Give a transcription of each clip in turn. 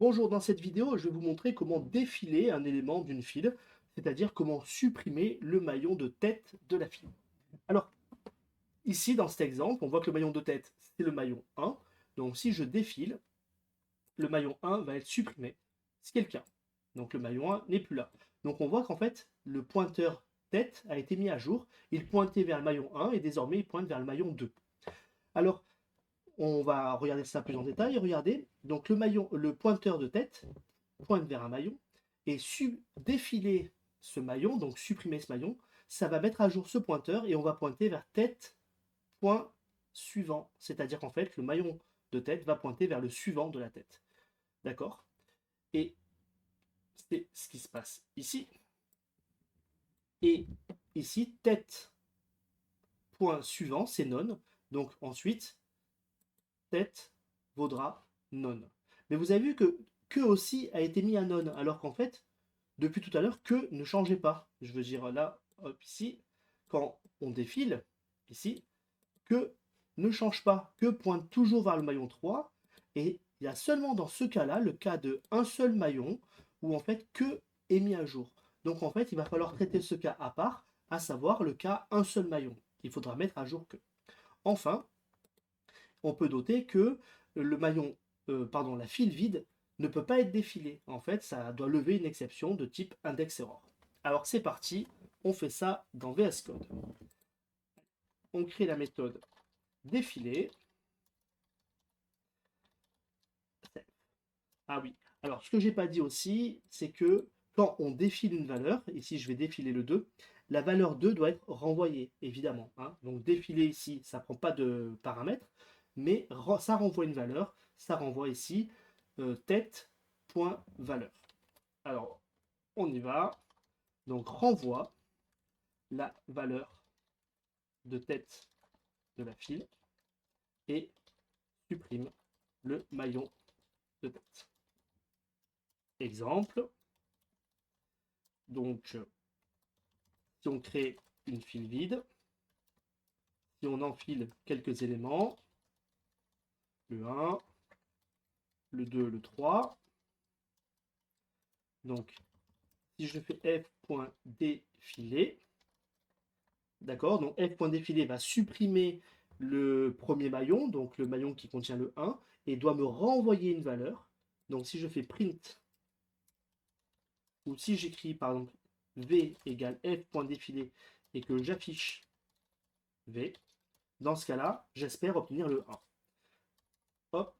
Bonjour, dans cette vidéo, je vais vous montrer comment défiler un élément d'une file, c'est-à-dire comment supprimer le maillon de tête de la file. Alors, ici, dans cet exemple, on voit que le maillon de tête, c'est le maillon 1. Donc, si je défile, le maillon 1 va être supprimé, ce qui est le cas. Donc, le maillon 1 n'est plus là. Donc, on voit qu'en fait, le pointeur tête a été mis à jour. Il pointait vers le maillon 1 et désormais, il pointe vers le maillon 2. Alors, on va regarder ça plus en détail. Regardez, donc le pointeur de tête pointe vers un maillon et défiler ce maillon, donc supprimer ce maillon, ça va mettre à jour ce pointeur et on va pointer vers tête, point suivant. C'est-à-dire qu'en fait, le maillon de tête va pointer vers le suivant de la tête. D'accord? Et c'est ce qui se passe ici. Et ici, tête, point suivant, c'est non. Donc ensuite, tête vaudra non. Mais vous avez vu que aussi a été mis à non, alors qu'en fait, depuis tout à l'heure, que ne changeait pas. Je veux dire là, hop, ici, quand on défile, ici, que ne change pas, que pointe toujours vers le maillon 3, et il y a seulement dans ce cas-là, le cas de un seul maillon, où en fait que est mis à jour. Donc en fait, il va falloir traiter ce cas à part, à savoir le cas un seul maillon. Il faudra mettre à jour que. Enfin, on peut noter que le maillon, pardon, la file vide ne peut pas être défilée. En fait, ça doit lever une exception de type index error. Alors c'est parti, on fait ça dans VS Code. On crée la méthode défiler. Ah oui, alors ce que j'ai pas dit aussi, c'est que quand on défile une valeur, ici je vais défiler le 2, la valeur 2 doit être renvoyée, évidemment. Hein. Donc défiler ici, ça prend pas de paramètres, mais ça renvoie une valeur, ça renvoie ici tête.valeur. Alors, on y va. Donc renvoie la valeur de tête de la file et supprime le maillon de tête. Exemple. Donc, si on crée une file vide, si on enfile quelques éléments, le 1, le 2, le 3. Donc, si je fais f.défiler, d'accord, donc f.défiler va supprimer le premier maillon, donc le maillon qui contient le 1, et doit me renvoyer une valeur. Donc, si je fais print, ou si j'écris par exemple v égale f.défiler et que j'affiche v, dans ce cas-là, j'espère obtenir le 1. Hop.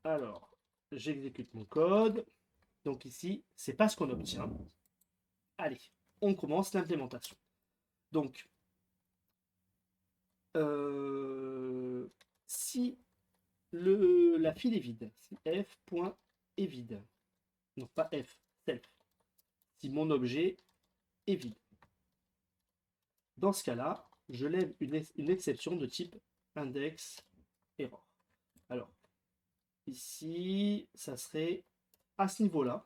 Alors, j'exécute mon code. Donc ici, c'est pas ce qu'on obtient. Allez, on commence l'implémentation. Donc, si la file est vide, si f.est vide, non pas f, self, si mon objet est vide, dans ce cas-là, je lève une exception de type index error. Alors, ici, ça serait à ce niveau-là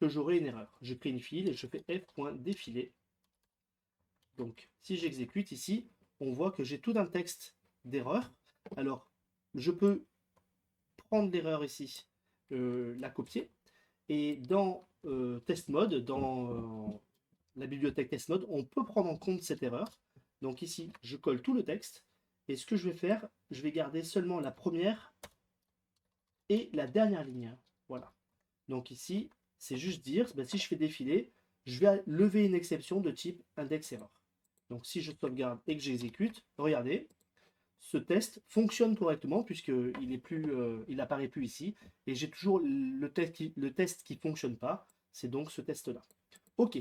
que j'aurai une erreur. Je crée une file et je fais f.défiler. Donc, si j'exécute ici, on voit que j'ai tout un texte d'erreur. Alors, je peux prendre l'erreur ici, la copier, et dans test mode, dans la bibliothèque test mode, on peut prendre en compte cette erreur. Donc ici, je colle tout le texte, et ce que je vais faire, je vais garder seulement la première et la dernière ligne. Voilà. Donc ici, c'est juste dire, ben, si je fais défiler, je vais lever une exception de type index error. Donc si je sauvegarde et que j'exécute, regardez, ce test fonctionne correctement puisqu'il n'apparaît plus ici. Et j'ai toujours le test qui ne fonctionne pas. C'est donc ce test-là. OK,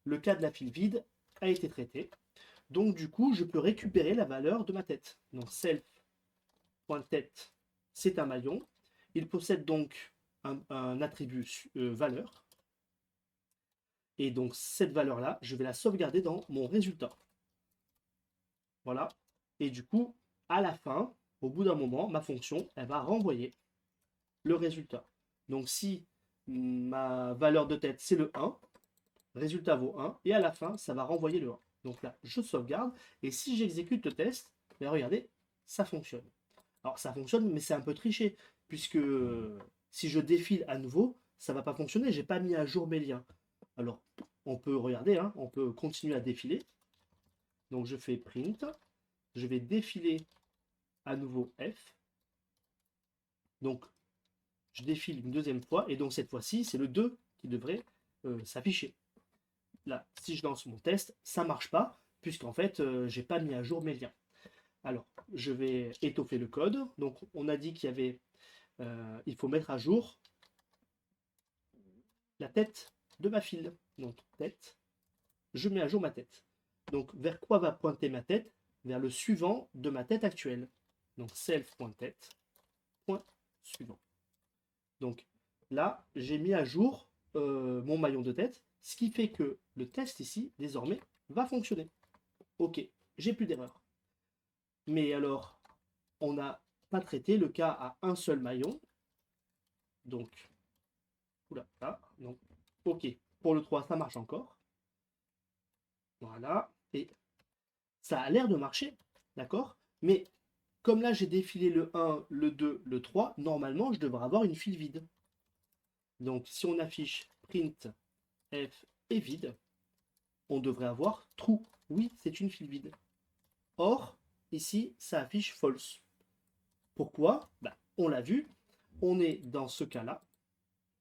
le cas de la file vide a été traité. Donc du coup, je peux récupérer la valeur de ma tête. Donc self.tête, c'est un maillon. Il possède donc un attribut valeur. Et donc cette valeur-là, je vais la sauvegarder dans mon résultat. Voilà. Et du coup, à la fin, au bout d'un moment, ma fonction, elle va renvoyer le résultat. Donc si ma valeur de tête, c'est le 1, résultat vaut 1, et à la fin, ça va renvoyer le 1. Donc là, je sauvegarde, et si j'exécute le test, ben regardez, ça fonctionne. Alors ça fonctionne, mais c'est un peu triché, puisque Si je défile à nouveau, ça va pas fonctionner. J'ai pas mis à jour mes liens. Alors, on peut regarder, hein, on peut continuer à défiler. Donc, je fais print. Je vais défiler à nouveau F. Donc, je défile une deuxième fois. Et donc, cette fois-ci, c'est le 2 qui devrait s'afficher. Là, si je lance mon test, ça ne marche pas, puisqu'en fait, j'ai pas mis à jour mes liens. Alors, je vais étoffer le code. Donc, on a dit qu'il y avait, il faut mettre à jour la tête de ma file. Donc, tête, je mets à jour ma tête. Donc, vers quoi va pointer ma tête? Vers le suivant de ma tête actuelle. Donc, self.tête, point suivant. Donc, là, j'ai mis à jour mon maillon de tête, ce qui fait que le test ici, désormais, va fonctionner. Ok, j'ai plus d'erreur. Mais alors, on n'a pas traité le cas à un seul maillon. Donc, oula, là, donc, ok. Pour le 3, ça marche encore. Voilà. Et ça a l'air de marcher, d'accord? Mais comme là, j'ai défilé le 1, le 2, le 3, normalement, je devrais avoir une file vide. Donc, si on affiche print f est vide, on devrait avoir true. Oui, c'est une file vide. Or, ici, ça affiche false. Pourquoi? On l'a vu, on est dans ce cas-là.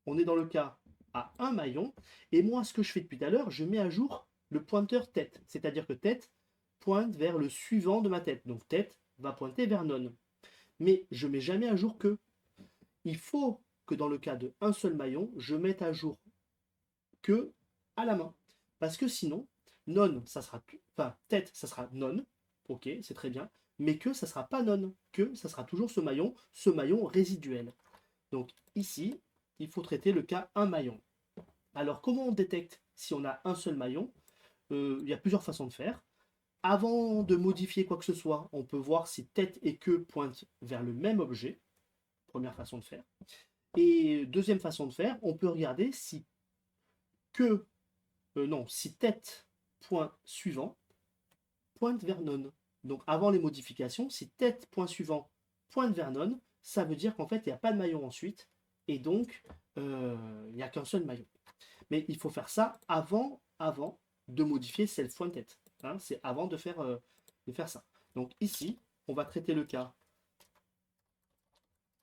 On est dans le cas à un maillon. Et moi, ce que je fais depuis tout à l'heure, je mets à jour le pointeur tête. C'est-à-dire que tête pointe vers le suivant de ma tête. Donc tête va pointer vers none. Mais je ne mets jamais à jour que. Il faut que dans le cas de un seul maillon, je mette à jour que à la main. Parce que sinon, none, ça sera enfin tête, ça sera none. Ok, c'est très bien. Mais que ça sera pas none. Que ça sera toujours ce maillon résiduel. Donc ici, il faut traiter le cas un maillon. Alors comment on détecte si on a un seul maillon? Il y a plusieurs façons de faire. Avant de modifier quoi que ce soit, on peut voir si tête et queue pointent vers le même objet. Première façon de faire. Et deuxième façon de faire, on peut regarder si si tête point suivant pointe vers none. Donc avant les modifications, si tête point suivant pointe vers none, ça veut dire qu'en fait il n'y a pas de maillon ensuite, et donc il n'y a qu'un seul maillon. Mais il faut faire ça avant de modifier self.tête. Hein, c'est avant de faire ça. Donc ici, on va traiter le cas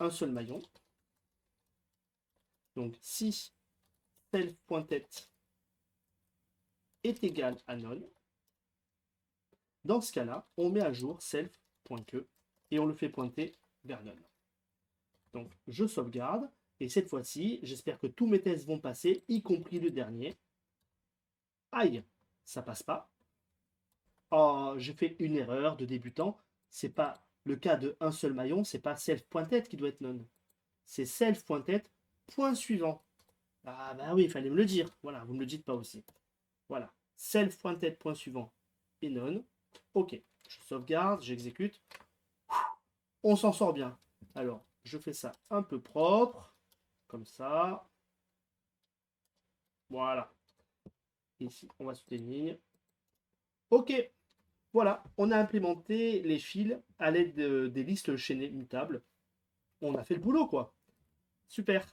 un seul maillon. Donc si self.tête est égal à none, dans ce cas-là, on met à jour self.que et on le fait pointer vers none. Donc je sauvegarde et cette fois-ci, j'espère que tous mes tests vont passer, y compris le dernier. Aïe, ça passe pas. Oh, j'ai fait une erreur de débutant. C'est pas le cas de un seul maillon, c'est pas self.tête qui doit être none. C'est self.tête, point suivant. Ah bah oui, il fallait me le dire. Voilà, vous ne me le dites pas aussi. Voilà, self.tête, point suivant et none. Ok, je sauvegarde, j'exécute. On s'en sort bien. Alors, je fais ça un peu propre, comme ça. Voilà. Ici, on va soutenir. Ok, voilà, on a implémenté les fils à l'aide des listes chaînées mutables. On a fait le boulot, quoi. Super.